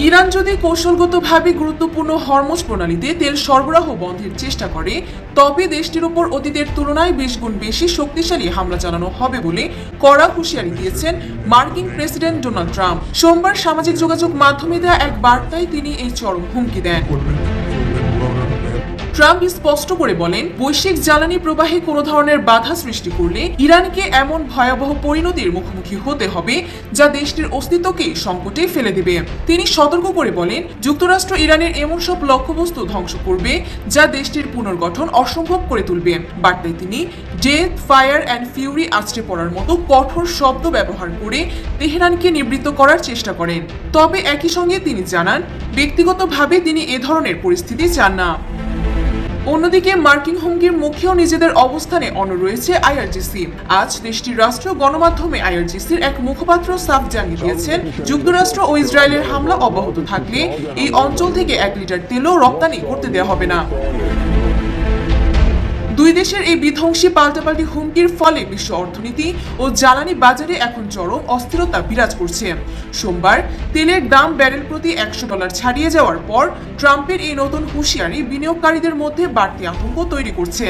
Iran যদি কৌশলগতভাবে গুরুত্বপূর্ণ হরমুজ প্রণালীতে তেল সরবরাহ বন্ধের চেষ্টা করে, তবে দেশটির উপর অতীতের তুলনায় 20 গুণ বেশি শক্তিশালী হামলা চালানো হবে বলে কড়া হুঁশিয়ারি দিয়েছেন মার্কিন প্রেসিডেন্ট ডোনাল্ড ট্রাম্প। সোমবার সামাজিক যোগাযোগ মাধ্যমে দেওয়া এক বার্তায় তিনি এই চরম হুমকি দেন। ট্রাম্প স্পষ্ট করে বলেন, বৈশ্বিক জ্বালানি প্রবাহে কোনো ধরনের বাধা সৃষ্টি করলে ইরানকে এমন ভয়াবহ পরিণতির মুখোমুখি হতে হবে যা দেশটির অস্তিত্বকে সংকটে ফেলে দেবে। তিনি সতর্ক করে বলেন, যুক্তরাষ্ট্র ইরানের এমন সব লক্ষ্যবস্তু ধ্বংস করবে যা দেশটির পুনর্গঠন অসম্ভব করে তুলবে। বার্তায় তিনি ডেথ, ফায়ার অ্যান্ড ফিউরি আছড়ে পড়ার মতো কঠোর শব্দ ব্যবহার করে তেহরানকে নিবৃত্ত করার চেষ্টা করেন। তবে একই সঙ্গে তিনি জানান, ব্যক্তিগতভাবে তিনি এ ধরনের পরিস্থিতি চান না। অন্যদিকে মার্কিন হুমকির মুখেও নিজেদের অবস্থানে অনড় রয়েছে আইআরজিসি। আজ দেশটির রাষ্ট্রীয় গণমাধ্যমে আইআরজিসির এক মুখপাত্র সাফ জানিয়ে দিয়েছেন, যুক্তরাষ্ট্র ও ইসরায়েলের হামলা অব্যাহত থাকলে এই অঞ্চল থেকে 1 লিটার তেলও রপ্তানি করতে দেওয়া হবে না। দুই দেশের এই বিধ্বংসী পাল্টাপাল্টি হুমকির ফলে বিশ্ব অর্থনীতি ও জ্বালানি বাজারে এখন চরম অস্থিরতা বিরাজ করছে। সোমবার তেলের দাম ব্যারেল প্রতি $100 ছাড়িয়ে যাওয়ার পর ট্রাম্পের এই নতুন হুঁশিয়ারি বিনিয়োগকারীদের মধ্যে বাড়তি আতঙ্ক তৈরি করছে।